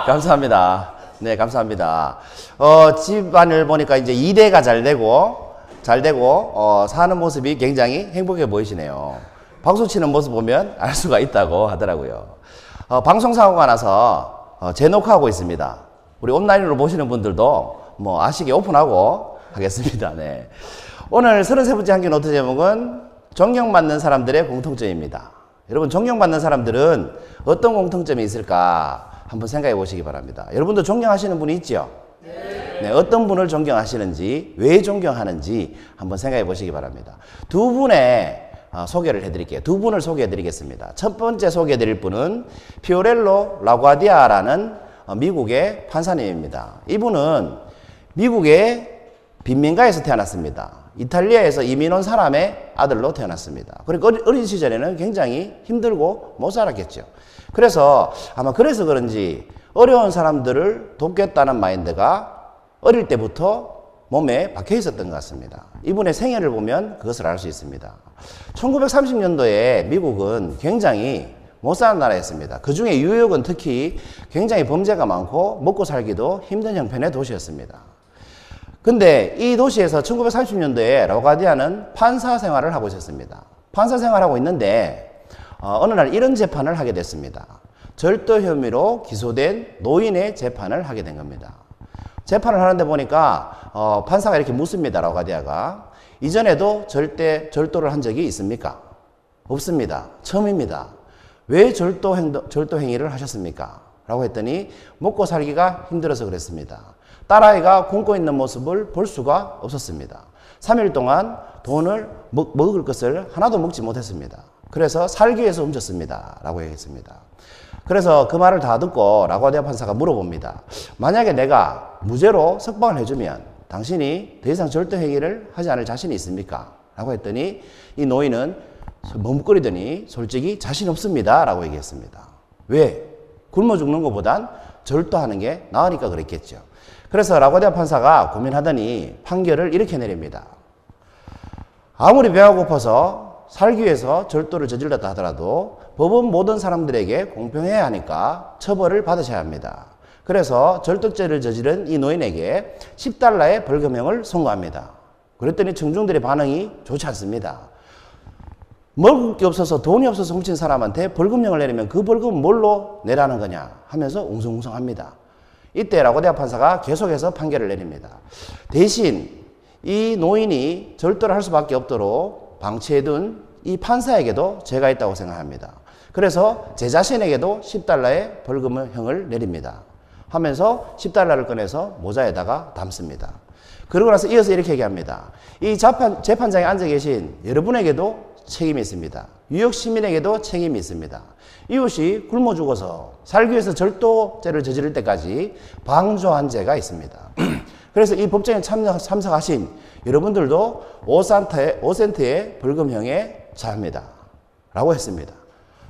감사합니다. 네, 감사합니다. 집안을 보니까 이제 2대가 잘 되고, 사는 모습이 굉장히 행복해 보이시네요. 박수 치는 모습 보면 알 수가 있다고 하더라고요. 방송 사고가 나서 재녹화하고 있습니다. 우리 온라인으로 보시는 분들도 뭐 아시게 오픈하고 하겠습니다. 네. 오늘 33번째 한끼 노트 제목은 존경받는 사람들의 공통점입니다. 여러분, 존경받는 사람들은 어떤 공통점이 있을까 한번 생각해 보시기 바랍니다. 여러분도 존경하시는 분이 있죠? 네, 어떤 분을 존경하시는지, 왜 존경하는지 한번 생각해 보시기 바랍니다. 두 분의 소개를 해드릴게요. 두 분을 소개해 드리겠습니다. 첫 번째 소개해 드릴 분은 피오렐로 라과디아라는 미국의 판사님입니다. 이분은 미국의 빈민가에서 태어났습니다. 이탈리아에서 이민 온 사람의 아들로 태어났습니다. 그러니까 어린 시절에는 굉장히 힘들고 못 살았겠죠. 그래서 아마 그래서 그런지 어려운 사람들을 돕겠다는 마인드가 어릴 때부터 몸에 박혀 있었던 것 같습니다. 이분의 생애를 보면 그것을 알 수 있습니다. 1930년도에 미국은 굉장히 못 사는 나라였습니다. 그 중에 뉴욕은 특히 굉장히 범죄가 많고 먹고 살기도 힘든 형편의 도시였습니다. 근데 이 도시에서 1930년도에 라과디아는 판사 생활을 하고 있었습니다. 판사 생활하고 있는데 어느 날 이런 재판을 하게 됐습니다. 절도 혐의로 기소된 노인의 재판을 하게 된 겁니다. 재판을 하는데 보니까 판사가 이렇게 묻습니다. 라과디아가 이전에도 절도를 한 적이 있습니까? 없습니다. 처음입니다. 왜 절도 행위를 하셨습니까? 라고 했더니 먹고 살기가 힘들어서 그랬습니다. 딸아이가 굶고 있는 모습을 볼 수가 없었습니다. 3일 동안 돈을 먹을 것을 하나도 먹지 못했습니다. 그래서 살기 위해서 훔쳤습니다. 라고 얘기했습니다. 그래서 그 말을 다 듣고 라과디아 판사가 물어봅니다. 만약에 내가 무죄로 석방을 해주면 당신이 더 이상 절도 행위를 하지 않을 자신이 있습니까? 라고 했더니 이 노인은 머뭇거리더니 솔직히 자신 없습니다. 라고 얘기했습니다. 왜? 굶어 죽는 것보단 절도하는 게 나으니까 그랬겠죠. 그래서 라과디아 판사가 고민하더니 판결을 이렇게 내립니다. 아무리 배가 고파서 살기 위해서 절도를 저질렀다 하더라도 법은 모든 사람들에게 공평해야 하니까 처벌을 받으셔야 합니다. 그래서 절도죄를 저지른 이 노인에게 $10의 벌금형을 선고합니다. 그랬더니 청중들의 반응이 좋지 않습니다. 먹을 게 없어서 돈이 없어서 훔친 사람한테 벌금형을 내리면 그 벌금은 뭘로 내라는 거냐 하면서 웅성웅성합니다. 이때 라과디아 판사가 계속해서 판결을 내립니다. 대신 이 노인이 절도를 할 수밖에 없도록 방치해둔 이 판사에게도 죄가 있다고 생각합니다. 그래서 제 자신에게도 $10의 벌금형을 내립니다. 하면서 $10를 꺼내서 모자에다가 담습니다. 그러고 나서 이어서 이렇게 얘기합니다. 이 재판장에 앉아 계신 여러분에게도 책임이 있습니다. 뉴욕 시민에게도 책임이 있습니다. 이웃이 굶어 죽어서 살기 위해서 절도죄를 저지를 때까지 방조한 죄가 있습니다. 그래서 이 법정에 참석하신 여러분들도 5센트의 벌금형에 처합니다. 라고 했습니다.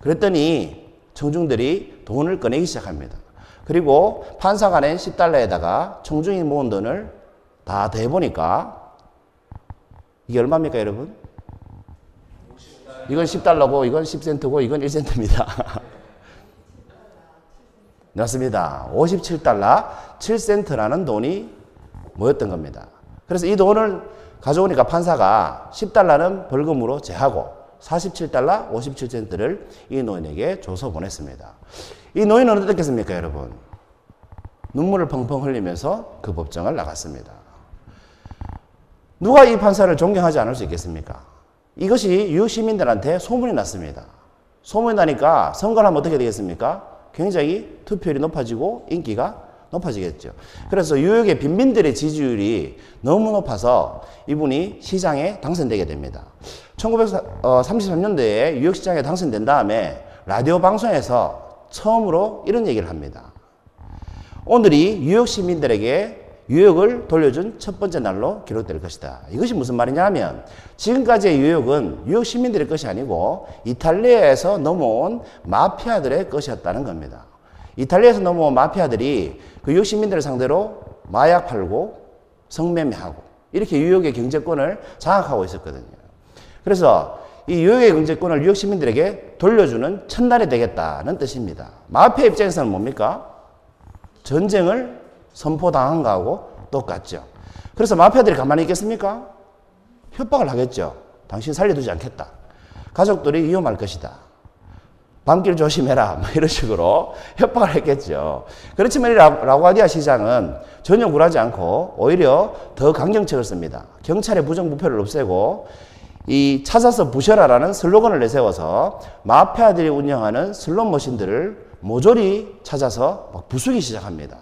그랬더니 청중들이 돈을 꺼내기 시작합니다. 그리고 판사가 낸 $10에다가 청중이 모은 돈을 다 더해보니까 이게 얼마입니까, 여러분? 이건 $10고 이건 10센트고 이건 1센트입니다. 맞습니다. $57 7센트라는 돈이 모였던 겁니다. 그래서 이 돈을 가져오니까 판사가 $10는 벌금으로 제하고 $47 57센트를 이 노인에게 줘서 보냈습니다. 이 노인은 어땠겠습니까, 여러분? 눈물을 펑펑 흘리면서 그 법정을 나갔습니다. 누가 이 판사를 존경하지 않을 수 있겠습니까? 이것이 뉴욕 시민들한테 소문이 났습니다. 소문이 나니까 선거를 하면 어떻게 되겠습니까? 굉장히 투표율이 높아지고 인기가 높아지겠죠. 그래서 뉴욕의 빈민들의 지지율이 너무 높아서 이분이 시장에 당선되게 됩니다. 1933년도에 뉴욕 시장에 당선된 다음에 라디오 방송에서 처음으로 이런 얘기를 합니다. 오늘이 뉴욕 시민들에게 뉴욕을 돌려준 첫 번째 날로 기록될 것이다. 이것이 무슨 말이냐 하면 지금까지의 뉴욕은 뉴욕 시민들의 것이 아니고 이탈리아에서 넘어온 마피아들의 것이었다는 겁니다. 이탈리아에서 넘어온 마피아들이 그 뉴욕 시민들을 상대로 마약 팔고 성매매하고 이렇게 뉴욕의 경제권을 장악하고 있었거든요. 그래서 이 뉴욕의 경제권을 뉴욕 시민들에게 돌려주는 첫날이 되겠다는 뜻입니다. 마피아 입장에서는 뭡니까? 전쟁을 선포당한 거하고 똑같죠. 그래서 마피아들이 가만히 있겠습니까? 협박을 하겠죠. 당신 살려두지 않겠다. 가족들이 위험할 것이다. 밤길 조심해라. 뭐 이런 식으로 협박을 했겠죠. 그렇지만 이 라구아디아 시장은 전혀 굴하지 않고 오히려 더 강경책을 씁니다. 경찰의 부정부패를 없애고 이 찾아서 부셔라라는 슬로건을 내세워서 마피아들이 운영하는 슬롯머신들을 모조리 찾아서 막 부수기 시작합니다.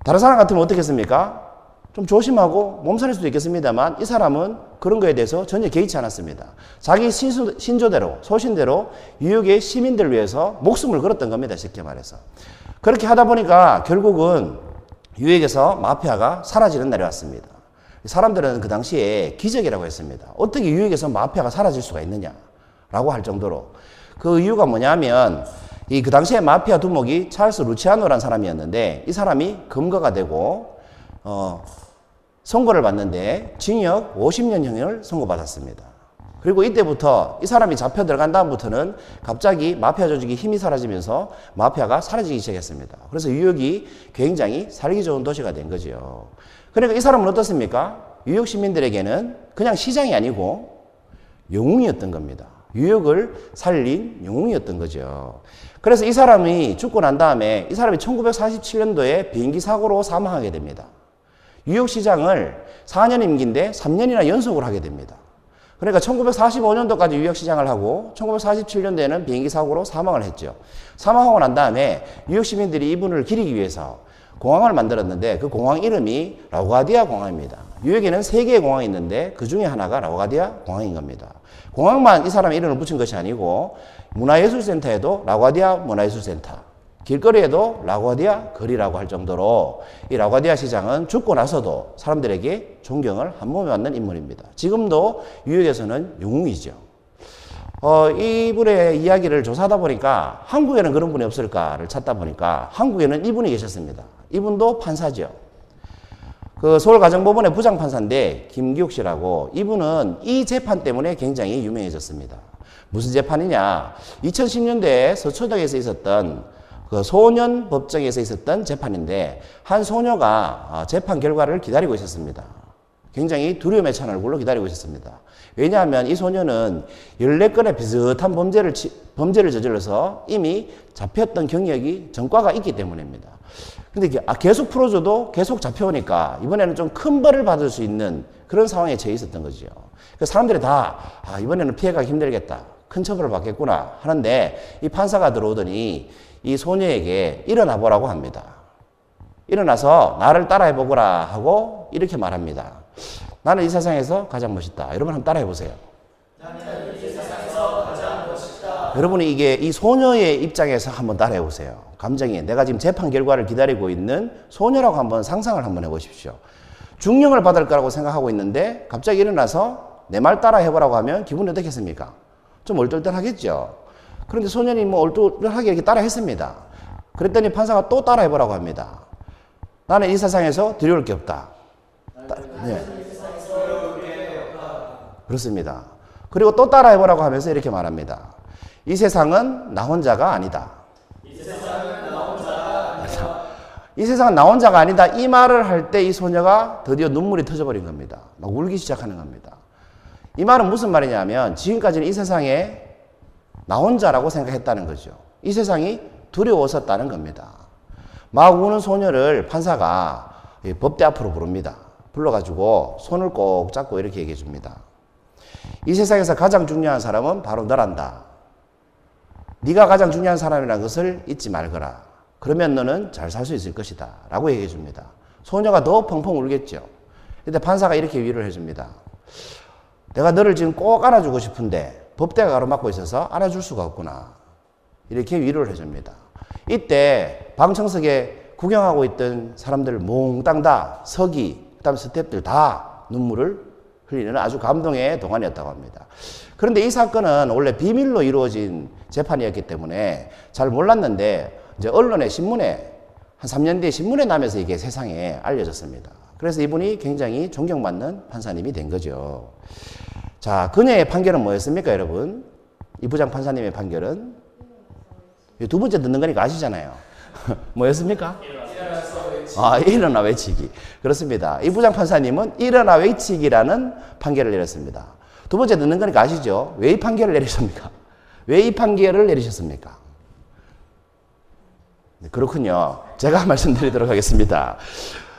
다른 사람 같으면 어떻겠습니까? 좀 조심하고 몸살일 수도 있겠습니다만 이 사람은 그런 거에 대해서 전혀 개의치 않았습니다. 자기 신조대로 소신대로 뉴욕의 시민들을 위해서 목숨을 걸었던 겁니다. 쉽게 말해서. 그렇게 하다 보니까 결국은 뉴욕에서 마피아가 사라지는 날이 왔습니다. 사람들은 그 당시에 기적이라고 했습니다. 어떻게 뉴욕에서 마피아가 사라질 수가 있느냐라고 할 정도로 그 이유가 뭐냐면 그 당시에 마피아 두목이 찰스 루치아노라는 사람이었는데 이 사람이 검거가 되고 선고를 받는데 징역 50년형을 선고받았습니다. 그리고 이때부터 이 사람이 잡혀 들어간 다음부터는 갑자기 마피아 조직이 힘이 사라지면서 마피아가 사라지기 시작했습니다. 그래서 뉴욕이 굉장히 살기 좋은 도시가 된 거죠. 그러니까 이 사람은 어떻습니까? 뉴욕 시민들에게는 그냥 시장이 아니고 영웅이었던 겁니다. 뉴욕을 살린 영웅이었던 거죠. 그래서 이 사람이 죽고 난 다음에 이 사람이 1947년도에 비행기 사고로 사망하게 됩니다. 뉴욕시장을 4년 임기인데 3년이나 연속으로 하게 됩니다. 그러니까 1945년도까지 뉴욕시장을 하고 1947년도에는 비행기 사고로 사망을 했죠. 사망하고 난 다음에 뉴욕 시민들이 이분을 기리기 위해서 공항을 만들었는데 그 공항 이름이 라구아디아 공항입니다. 뉴욕에는 3개의 공항이 있는데 그 중에 하나가 라구아디아 공항인 겁니다. 공항만 이 사람의 이름을 붙인 것이 아니고 문화예술센터에도 라구아디아 문화예술센터, 길거리에도 라구아디아 거리라고 할 정도로 이 라구아디아 시장은 죽고 나서도 사람들에게 존경을 한 몸에 받는 인물입니다. 지금도 뉴욕에서는 영웅이죠. 이분의 이야기를 조사하다 보니까 한국에는 그런 분이 없을까를 찾다 보니까 한국에는 이분이 계셨습니다. 이분도 판사죠. 그 서울가정법원의 부장판사인데 김기욱 씨라고 이분은 이 재판 때문에 굉장히 유명해졌습니다. 무슨 재판이냐? 2010년대에 서초동에서 있었던 그 소년 법정에서 있었던 재판인데 한 소녀가 재판 결과를 기다리고 있었습니다. 굉장히 두려움에 찬 얼굴로 기다리고 있었습니다. 왜냐하면 이 소녀는 14건의 비슷한 범죄를 저질러서 이미 잡혔던 경력이 전과가 있기 때문입니다. 근데 계속 풀어줘도 계속 잡혀오니까 이번에는 좀 큰 벌을 받을 수 있는 그런 상황에 처해 있었던 거죠. 그래서 사람들이 다 이번에는 피해가기 힘들겠다. 큰 처벌을 받겠구나 하는데 이 판사가 들어오더니 이 소녀에게 일어나 보라고 합니다. 일어나서 나를 따라해 보거라 하고 이렇게 말합니다. 나는 이 세상에서 가장 멋있다. 여러분 한번 따라해 보세요. 나는 이 세상에서 가장 멋있다. 여러분이 이 소녀의 입장에서 한번 따라해 보세요. 감정이 내가 지금 재판 결과를 기다리고 있는 소녀라고 한번 상상을 한번 해보십시오. 중형을 받을 거라고 생각하고 있는데 갑자기 일어나서 내 말 따라해 보라고 하면 기분이 어떻겠습니까? 좀 얼떨떨하겠죠. 그런데 소년이 뭐 얼떨떨하게 이렇게 따라 했습니다. 그랬더니 판사가 또 따라 해보라고 합니다. 나는 이 세상에서 두려울 게 없다. 네. 그렇습니다. 그리고 또 따라 해보라고 하면서 이렇게 말합니다. 이 세상은 나 혼자가 아니다. 이 세상은 나 혼자가 아니다. 이 세상은 나 혼자가 아니다. 이 말을 할 때 이 소녀가 드디어 눈물이 터져버린 겁니다. 막 울기 시작하는 겁니다. 이 말은 무슨 말이냐면 지금까지는 이 세상에 나 혼자라고 생각했다는 거죠. 이 세상이 두려웠었다는 겁니다. 막 우는 소녀를 판사가 법대 앞으로 부릅니다. 불러가지고 손을 꼭 잡고 이렇게 얘기해 줍니다. 이 세상에서 가장 중요한 사람은 바로 너란다. 네가 가장 중요한 사람이라는 것을 잊지 말거라. 그러면 너는 잘 살 수 있을 것이다. 라고 얘기해 줍니다. 소녀가 더 펑펑 울겠죠. 근데 판사가 이렇게 위로를 해줍니다. 내가 너를 지금 꼭 안아주고 싶은데 법대가 가로막고 있어서 안아줄 수가 없구나. 이렇게 위로를 해줍니다. 이때 방청석에 구경하고 있던 사람들 몽땅 다 서기, 그 다음 스태프들 다 눈물을 흘리는 아주 감동의 동안이었다고 합니다. 그런데 이 사건은 원래 비밀로 이루어진 재판이었기 때문에 잘 몰랐는데 이제 언론에 신문에 한 3년 뒤에 신문에 나면서 이게 세상에 알려졌습니다. 그래서 이분이 굉장히 존경받는 판사님이 된 거죠. 자, 그녀의 판결은 뭐였습니까, 여러분? 이 부장 판사님의 판결은 두 번째 듣는 거니까 아시잖아요. 뭐였습니까? 일어나 외치기. 그렇습니다. 이 부장판사님은 일어나 외치기라는 판결을 내렸습니다. 두 번째 듣는 거니까 아시죠? 왜 이 판결을 내리셨습니까? 왜 이 판결을 내리셨습니까? 네, 그렇군요. 제가 말씀드리도록 하겠습니다.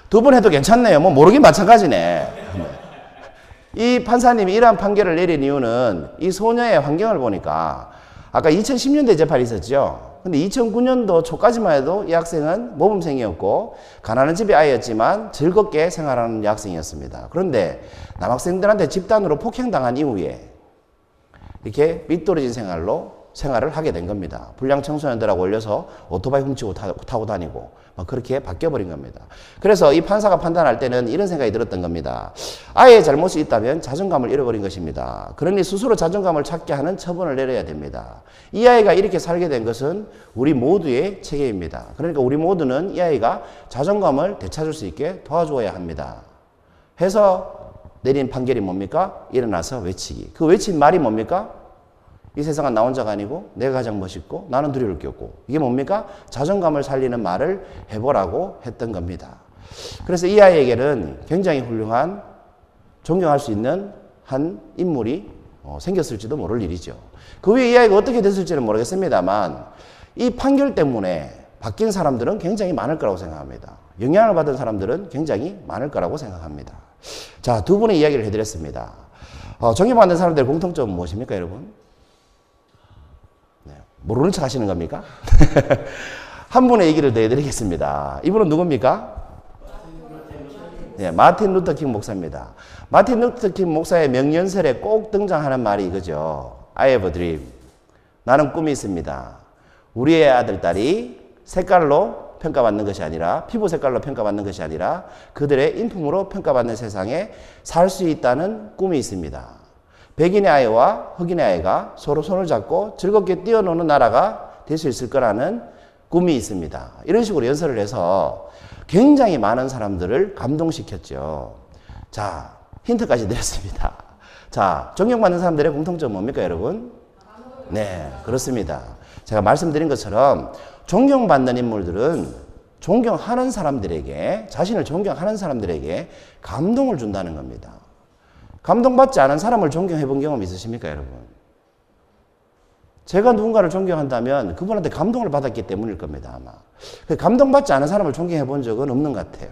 두 번 해도 괜찮네요. 뭐 모르긴 마찬가지네. 이 판사님이 이러한 판결을 내린 이유는 이 소녀의 환경을 보니까 아까 2010년도에 재판이 있었죠. 근데 2009년도 초까지만 해도 이 학생은 모범생이었고 가난한 집의 아이였지만 즐겁게 생활하는 여학생이었습니다. 그런데 남학생들한테 집단으로 폭행당한 이후에 이렇게 삐뚤어진 생활을 하게 된 겁니다. 불량 청소년들하고 올려서 오토바이 훔치고 타고 다니고 막 그렇게 바뀌어버린 겁니다. 그래서 이 판사가 판단할 때는 이런 생각이 들었던 겁니다. 아이의 잘못이 있다면 자존감을 잃어버린 것입니다. 그러니 스스로 자존감을 찾게 하는 처분을 내려야 됩니다. 이 아이가 이렇게 살게 된 것은 우리 모두의 책임입니다. 그러니까 우리 모두는 이 아이가 자존감을 되찾을 수 있게 도와주어야 합니다. 해서 내린 판결이 뭡니까? 일어나서 외치기. 그 외친 말이 뭡니까? 이 세상은 나 혼자가 아니고 내가 가장 멋있고 나는 두려울 게 없고. 이게 뭡니까? 자존감을 살리는 말을 해보라고 했던 겁니다. 그래서 이 아이에게는 굉장히 훌륭한 존경할 수 있는 한 인물이 생겼을지도 모를 일이죠. 그 후에 이 아이가 어떻게 됐을지는 모르겠습니다만 이 판결 때문에 바뀐 사람들은 굉장히 많을 거라고 생각합니다. 영향을 받은 사람들은 굉장히 많을 거라고 생각합니다. 자, 두 분의 이야기를 해드렸습니다. 존경받는 사람들의 공통점은 무엇입니까, 여러분? 모르는 척 하시는 겁니까? 한 분의 얘기를 더 해드리겠습니다. 이분은 누굽니까? 네, 마틴 루터킹 목사입니다. 마틴 루터킹 목사의 명연설에 꼭 등장하는 말이 이거죠. I have a dream. 나는 꿈이 있습니다. 우리의 아들, 딸이 색깔로 평가받는 것이 아니라 피부 색깔로 평가받는 것이 아니라 그들의 인품으로 평가받는 세상에 살 수 있다는 꿈이 있습니다. 백인의 아이와 흑인의 아이가 서로 손을 잡고 즐겁게 뛰어노는 나라가 될 수 있을 거라는 꿈이 있습니다. 이런 식으로 연설을 해서 굉장히 많은 사람들을 감동시켰죠. 자, 힌트까지 드렸습니다. 자, 존경받는 사람들의 공통점은 뭡니까, 여러분? 네, 그렇습니다. 제가 말씀드린 것처럼 존경받는 인물들은 존경하는 사람들에게, 자신을 존경하는 사람들에게 감동을 준다는 겁니다. 감동받지 않은 사람을 존경해 본 경험 있으십니까, 여러분? 제가 누군가를 존경한다면 그분한테 감동을 받았기 때문일 겁니다, 아마. 감동받지 않은 사람을 존경해 본 적은 없는 것 같아요.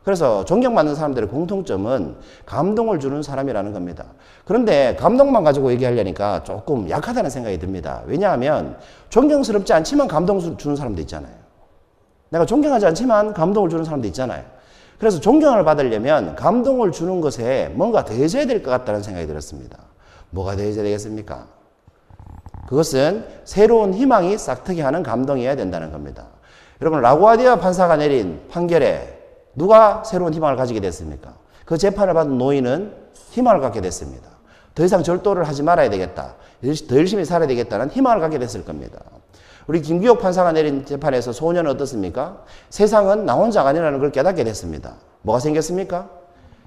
그래서 존경받는 사람들의 공통점은 감동을 주는 사람이라는 겁니다. 그런데 감동만 가지고 얘기하려니까 조금 약하다는 생각이 듭니다. 왜냐하면 존경스럽지 않지만 감동을 주는 사람도 있잖아요. 내가 존경하지 않지만 감동을 주는 사람도 있잖아요. 그래서 존경을 받으려면 감동을 주는 것에 뭔가 더해져야 될 것 같다는 생각이 들었습니다. 뭐가 더해져야 되겠습니까? 그것은 새로운 희망이 싹트게 하는 감동이어야 된다는 겁니다. 여러분, 라구아디아 판사가 내린 판결에 누가 새로운 희망을 가지게 됐습니까? 그 재판을 받은 노인은 희망을 갖게 됐습니다. 더 이상 절도를 하지 말아야 되겠다. 더 열심히 살아야 되겠다는 희망을 갖게 됐을 겁니다. 우리 김기옥 판사가 내린 재판에서 소년은 어떻습니까? 세상은 나 혼자가 아니라는 걸 깨닫게 됐습니다. 뭐가 생겼습니까?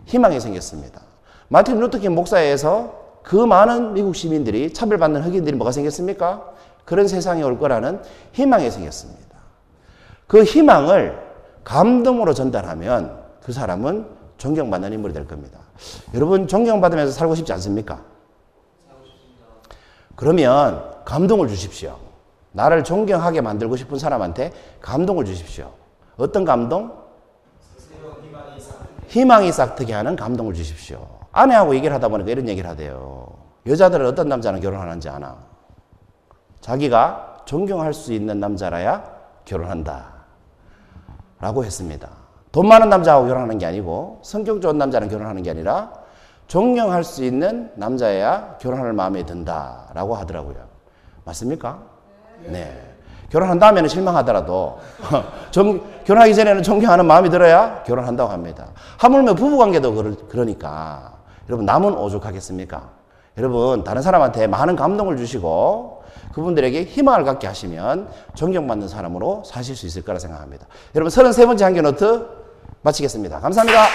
희망이 생겼습니다. 마틴 루터킹 목사에 의해서 그 많은 미국 시민들이 차별받는 흑인들이 뭐가 생겼습니까? 그런 세상이 올 거라는 희망이 생겼습니다. 그 희망을 감동으로 전달하면 그 사람은 존경받는 인물이 될 겁니다. 여러분, 존경받으면서 살고 싶지 않습니까? 그러면 감동을 주십시오. 나를 존경하게 만들고 싶은 사람한테 감동을 주십시오. 어떤 감동? 희망이 싹트게 하는 감동을 주십시오. 아내하고 얘기를 하다 보니까 이런 얘기를 하대요. 여자들은 어떤 남자는 결혼하는지 아나? 자기가 존경할 수 있는 남자라야 결혼한다 라고 했습니다. 돈 많은 남자하고 결혼하는 게 아니고 성격 좋은 남자랑 결혼하는 게 아니라 존경할 수 있는 남자여야 결혼할 마음에 든다라고 하더라고요. 맞습니까? 네. 결혼한 다음에는 실망하더라도 결혼하기 전에는 존경하는 마음이 들어야 결혼한다고 합니다. 하물며 부부관계도 그러니까 여러분, 남은 오죽하겠습니까? 여러분, 다른 사람한테 많은 감동을 주시고 그분들에게 희망을 갖게 하시면 존경받는 사람으로 사실 수 있을 거라 생각합니다. 여러분, 33번째 한겨노트 마치겠습니다. 감사합니다.